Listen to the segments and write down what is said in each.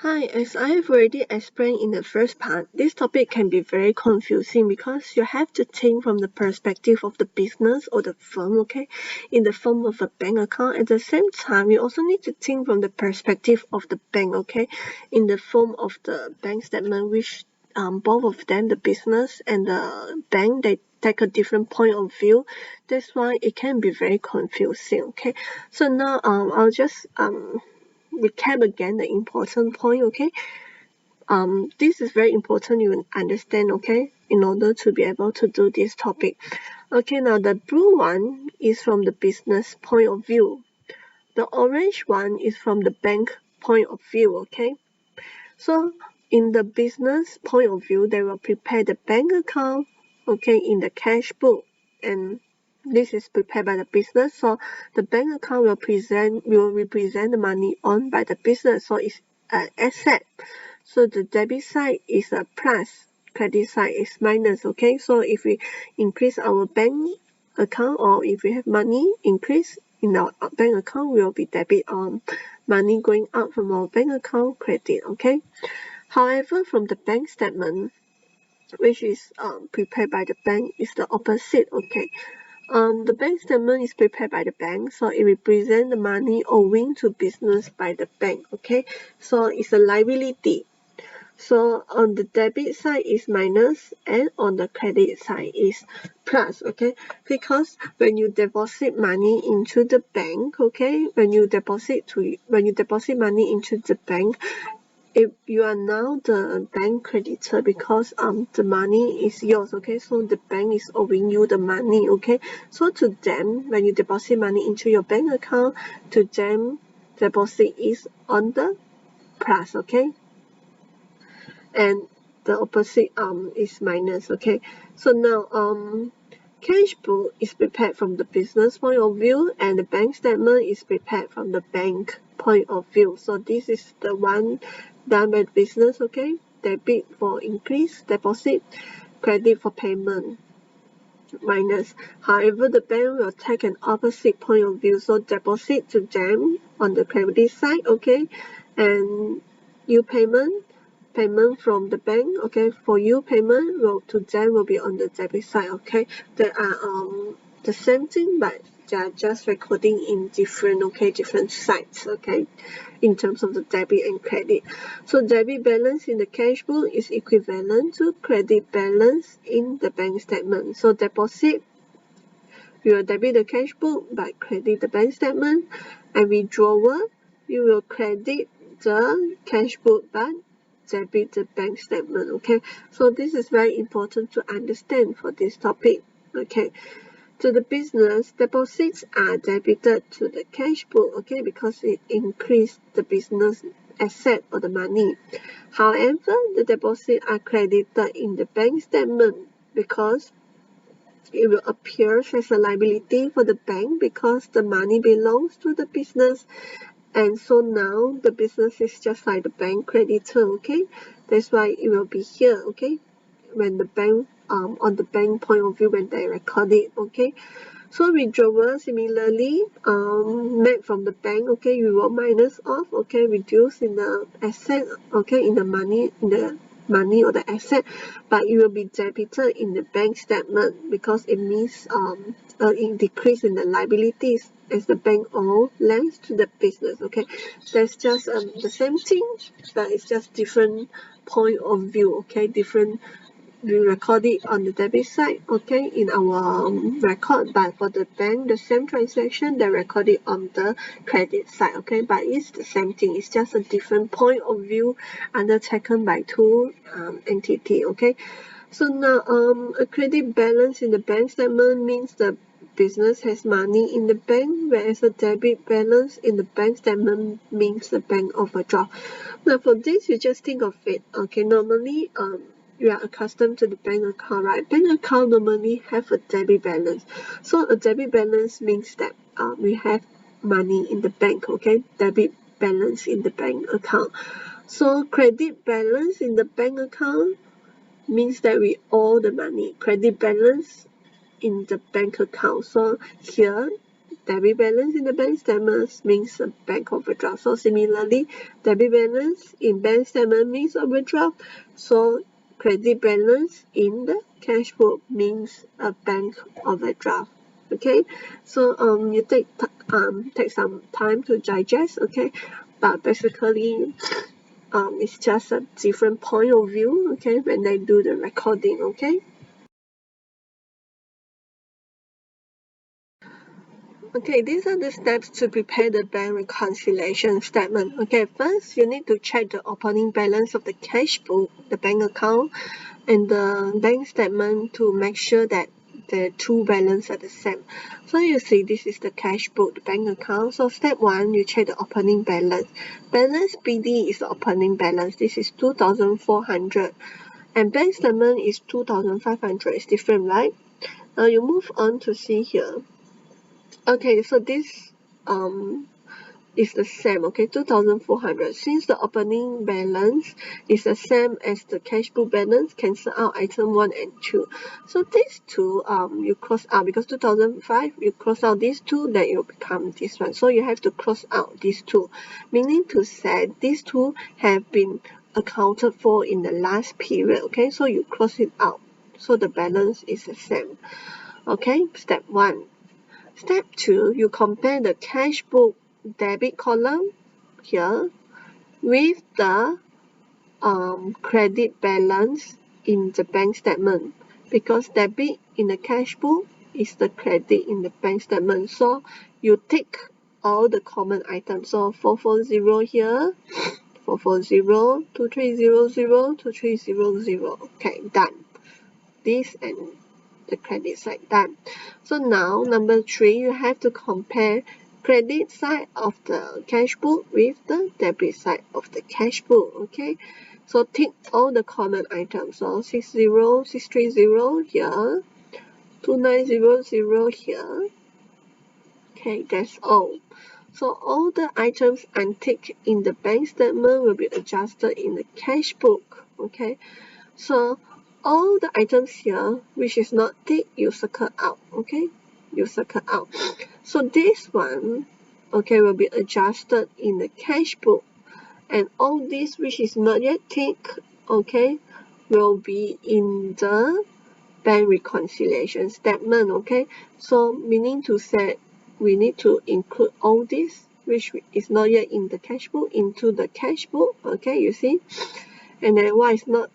Hi, as I have already explained in the first part, this topic can be very confusing because you have to think from the perspective of the business or the firm, okay, in the form of a bank account. At the same time, you also need to think from the perspective of the bank, okay, in the form of the bank statement, which both of them, the business and the bank, they take a different point of view. That's why it can be very confusing, okay. So now I'll just recap again the important point, okay. This is very important you understand, okay, in order to be able to do this topic. Okay, now the blue one is from the business point of view. The orange one is from the bank point of view, okay. So in the business point of view, they will prepare the bank account, okay, in the cash book, and this is prepared by the business. So the bank account will represent the money owned by the business. So it's an asset. So the debit side is a plus, credit side is minus, okay. So if we increase our bank account, or if we have money increase in our bank account, will be debit money going out from our bank account, credit, okay. However, from the bank statement, which is prepared by the bank, is the opposite, okay. The bank statement is prepared by the bank, so it represents the money owing to business by the bank, okay. So it's a liability. So on the debit side is minus, and on the credit side is plus, okay. Because when you deposit money into the bank, okay, when you deposit money into the bank, if you are now the bank creditor, because the money is yours, okay. So the bank is owing you the money, okay. So to them, when you deposit money into your bank account, to them deposit is on the plus, okay, and the opposite is minus, okay. So now cash book is prepared from the business point of view, and the bank statement is prepared from the bank point of view. So this is the one done by the business, okay. Debit for increase deposit, credit for payment, minus. However, the bank will take an opposite point of view. So deposit to them on the credit side, okay, and you payment from the bank, okay. For you payment will to them will be on the debit side, okay. They are the same thing, but they are just recording in different sides, okay, in terms of the debit and credit. So debit balance in the cash book is equivalent to credit balance in the bank statement. So deposit, you will debit the cash book but credit the bank statement, and withdrawal, you will credit the cash book but debit the bank statement, okay. So this is very important to understand for this topic, okay. To the business, deposits are debited to the cash book, okay, because it increased the business asset or the money. However, the deposits are credited in the bank statement because it will appear as a liability for the bank because the money belongs to the business, and so now the business is just like the bank creditor, okay. That's why it will be here, okay, when the bank on the bank point of view when they record it, okay. So withdrawal similarly made from the bank, okay, you will minus off, okay, reduce in the asset, okay, in the money or the asset, but it will be debited in the bank statement because it means in decrease in the liabilities as the bank owe lends to the business, okay. That's just the same thing, but it's just different point of view, okay. Different, we record it on the debit side, okay, in our record, but for the bank, the same transaction, they record it on the credit side, okay, but it's the same thing, it's just a different point of view undertaken by two entity, okay. So now a credit balance in the bank statement means the business has money in the bank, whereas a debit balance in the bank statement means the bank overdraft. Now for this, you just think of it, okay. Normally you are accustomed to the bank account, right? Bank account normally have a debit balance. So a debit balance means that we have money in the bank, okay? Debit balance in the bank account. So credit balance in the bank account means that we owe the money. Credit balance in the bank account. So here debit balance in the bank statements means a bank overdraft. So similarly, debit balance in bank statement means overdraft. So credit balance in the cash book means a bank overdraft. Okay, so you take some time to digest. Okay, but basically it's just a different point of view. Okay, when I do the recording. Okay. Okay, these are the steps to prepare the bank reconciliation statement. Okay, first you need to check the opening balance of the cash book, the bank account, and the bank statement to make sure that the two balances are the same. So you see this is the cash book, the bank account. So step 1, you check the opening balance. Balance BD is the opening balance. This is 2,400 and bank statement is 2,500. It's different, right? Now you move on to see here. Okay, so this is the same, okay, 2,400. Since the opening balance is the same as the cash book balance, cancel out item 1 and 2. So these two you cross out because 2005 you cross out these two, then it will become this one. So you have to cross out these two, meaning to say these two have been accounted for in the last period. Okay, so you cross it out, so the balance is the same. Okay, step 1. Step 2, you compare the cash book debit column here with the credit balance in the bank statement, because debit in the cash book is the credit in the bank statement. So you tick all the common items. So 440 here, 440, 2300, 2300. Okay, done. This and the credit side done. So now number 3, you have to compare credit side of the cash book with the debit side of the cash book. Okay, so tick all the common items. So 60, 630 here, 2900 here. Okay, that's all. So all the items unticked in the bank statement will be adjusted in the cash book. Okay, so all the items here which is not ticked, you circle out. Okay, you circle out. So this one, okay, will be adjusted in the cash book, and all this which is not yet ticked, okay, will be in the bank reconciliation statement. Okay, so meaning to say we need to include all this which is not yet in the cash book into the cash book. Okay, you see, and then what is not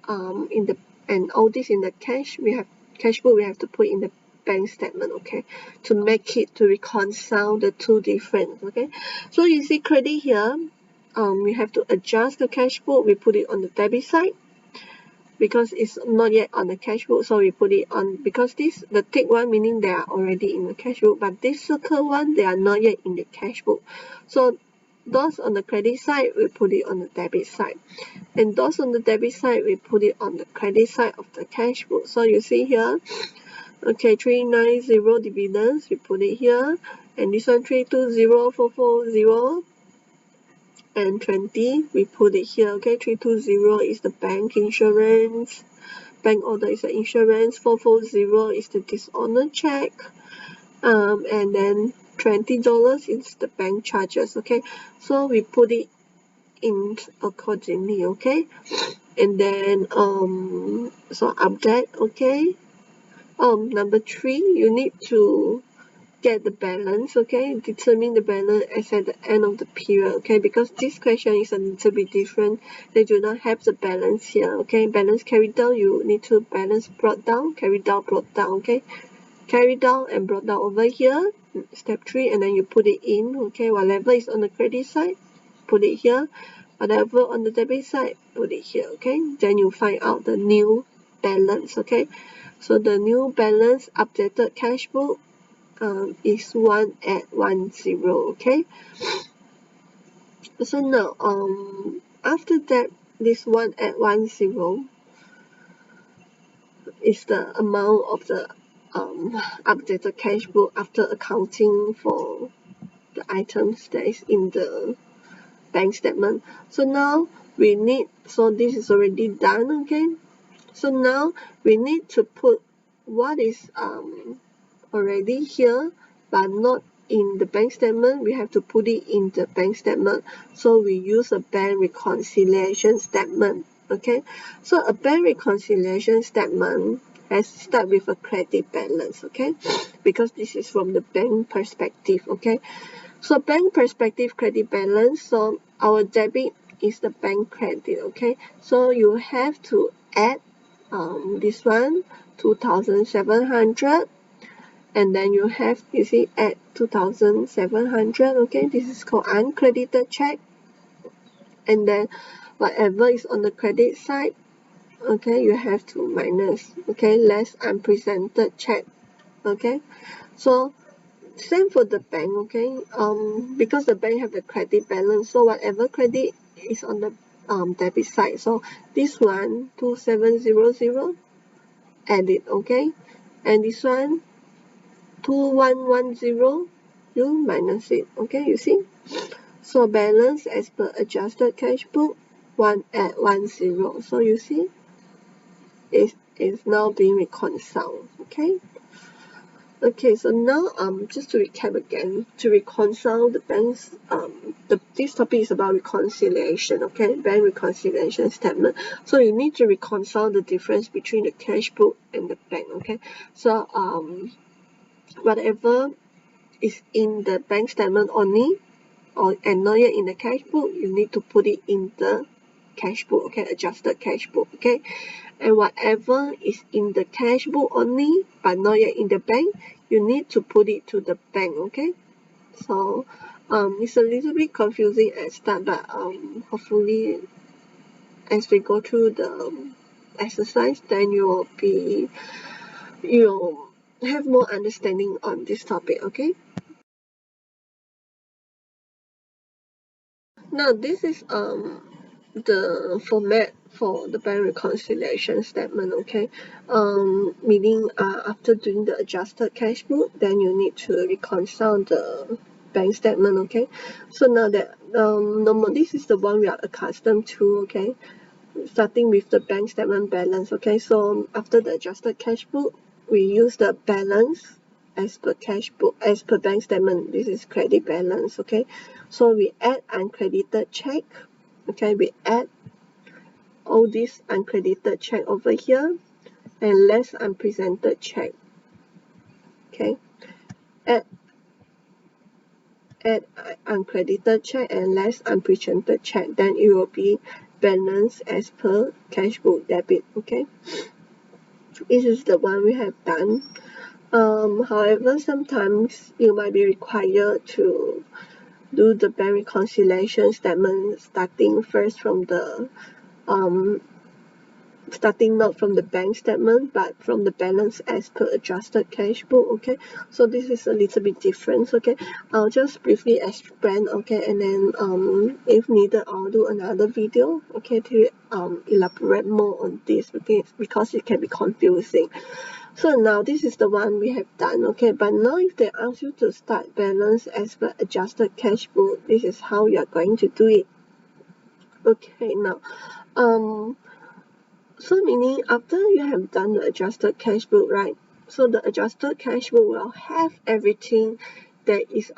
in the, and all this in the cash book we have to put in the bank statement. Okay, to make it to reconcile the two different. Okay, so you see credit here, we have to adjust the cash book, we put it on the debit side because it's not yet on the cash book, so we put it on, because this the tick one meaning they are already in the cash book, but this circle one they are not yet in the cash book. So those on the credit side we put it on the debit side, and those on the debit side we put it on the credit side of the cash book. So you see here, okay, 390 dividends we put it here, and this one 320440 and 20 we put it here. Okay, 320 is the bank insurance, bank order is the insurance, 440 is the dishonor check, and then $20 is the bank charges. Okay, so we put it in accordingly. Okay, and then so update. Okay, number 3, you need to get the balance. Okay, determine the balance as at the end of the period. Okay, because this question is a little bit different, they do not have the balance here. Okay, balance carried down, you need to balance brought down, carried down, brought down. Okay, carried down and brought down over here, step 3, and then you put it in. Okay, whatever is on the credit side, put it here, whatever on the debit side, put it here. Okay, then you find out the new balance. Okay, so the new balance updated cash book is 1810. Okay, so now after that, this 1810 is the amount of the updated cash book after accounting for the items that is in the bank statement. So now we need, so this is already done. Okay, so now we need to put what is already here but not in the bank statement, we have to put it in the bank statement. So we use a bank reconciliation statement. Okay, so a bank reconciliation statement has to start with a credit balance. Okay, because this is from the bank perspective. Okay, so bank perspective credit balance. So our debit is the bank credit. Okay, so you have to add this one 2,700, and then you have, you see, add 2,700. Okay, this is called uncredited check, and then whatever is on the credit side, okay, you have to minus, okay, less unpresented check. Okay, so same for the bank. Okay, because the bank have the credit balance, so whatever credit is on the debit side, so this one 2,700, add it. Okay, and this one 2,110, you minus it. Okay, you see, so balance as per adjusted cash book 1,810. So you see, it's now being reconciled. Okay. Okay, so now just to recap again, to reconcile the banks, this topic is about reconciliation. Okay, bank reconciliation statement. So you need to reconcile the difference between the cash book and the bank. Okay, so whatever is in the bank statement only, and not yet in the cash book, you need to put it in the cash book. Okay, adjusted cash book. Okay, and whatever is in the cash book only but not yet in the bank, you need to put it to the bank. Okay, so it's a little bit confusing at start, but hopefully as we go through the exercise, then you'll have more understanding on this topic. Okay, now this is the format for the bank reconciliation statement. Okay, meaning after doing the adjusted cash book, then you need to reconcile the bank statement. Okay, so now that normal, this is the one we are accustomed to. Okay, starting with the bank statement balance. Okay, so after the adjusted cash book, we use the balance as per cash book, as per bank statement. This is credit balance. Okay, so we add uncredited check. Okay, we add all this uncredited check over here and less unpresented check. Okay, add uncredited check and less unpresented check, then it will be balanced as per cash book debit. Okay, this is the one we have done. However, sometimes you might be required to do the bank reconciliation statement starting first from the starting not from the bank statement but from the balance as per adjusted cash book. Okay, so this is a little bit different. Okay, I'll just briefly explain. Okay, and then if needed, I'll do another video. Okay, to elaborate more on this, because it can be confusing. So now this is the one we have done. Okay, but now if they ask you to start balance as per adjusted cash book, this is how you are going to do it. Okay, now so meaning after you have done the adjusted cash book, right? So the adjusted cash book will have everything that is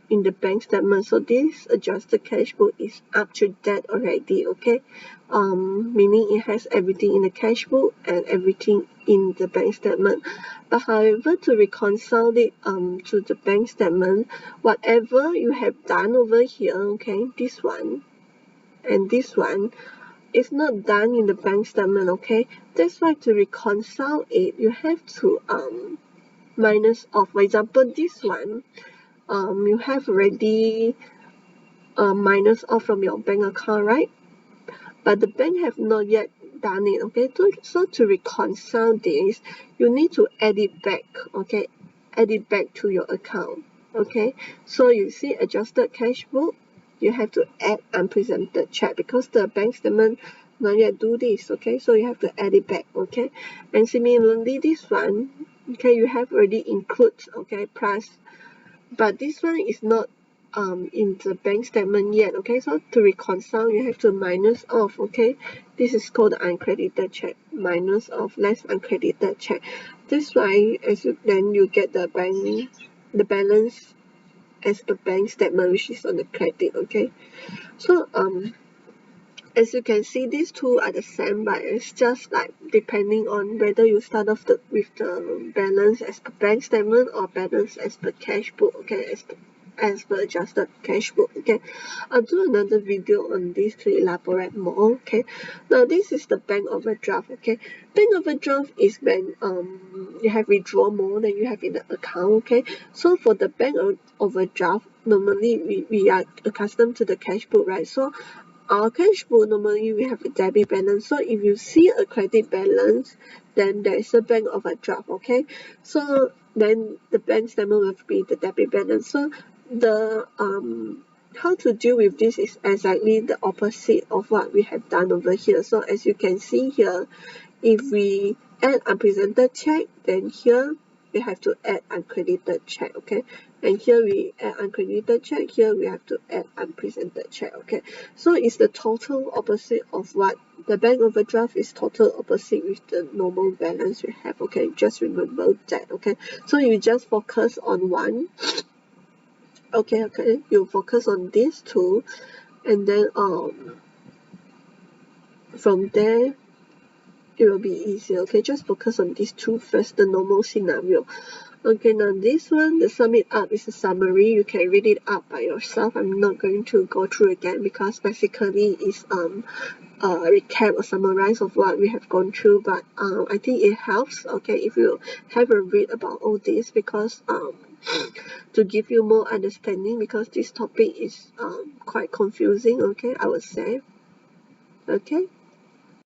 in the bank statement. So this adjusted cash book is up to date already. Okay, meaning it has everything in the cash book and everything in the bank statement. But however, to reconcile it to the bank statement, whatever you have done over here, okay, this one and this one, it's not done in the bank statement. Okay, that's why to reconcile it, you have to minus off. For example, this one you have already minus off from your bank account, right? But the bank have not yet done it. Okay, so to reconcile this, you need to add it back. Okay, add it back to your account. Okay, so you see adjusted cash book, you have to add unpresented check because the bank statement not yet do this. Okay, so you have to add it back. Okay, and similarly this one, okay, you have already include, okay, plus, but this one is not in the bank statement yet. Okay, so to reconcile, you have to minus off. Okay, this is called the uncredited check, minus off less uncredited check. That's why then you get the bank the balance as per bank statement, which is on the credit. Okay, so as you can see, these two are the same, but it's just like depending on whether you start off with the balance as per bank statement or balance as per cash book. Okay, as per adjusted cash book. Okay, I'll do another video on this to elaborate more. Okay, now this is the bank overdraft. Okay, bank overdraft is when you have withdraw more than you have in the account. Okay, so for the bank overdraft, normally we are accustomed to the cash book, right? So our cash book, normally we have a debit balance. So if you see a credit balance, then there is a bank overdraft. Okay, so then the bank statement will be the debit balance. So the how to deal with this is exactly the opposite of what we have done over here. So as you can see here, if we add unpresented check, then here we have to add uncredited check. Okay, and here we add uncredited check, here we have to add unpresented check. Okay, so it's the total opposite of what the bank overdraft is, total opposite with the normal balance we have. Okay, just remember that. Okay, so you just focus on one. Okay, you focus on these two, and then from there it will be easier. Okay, just focus on these two first, the normal scenario. Okay, now this one, the sum it up, is a summary. You can read it up by yourself. I'm not going to go through again because basically it's a recap or summarize of what we have gone through, but I think it helps, okay, if you have a read about all this, because to give you more understanding, because this topic is quite confusing, okay, I would say. Okay,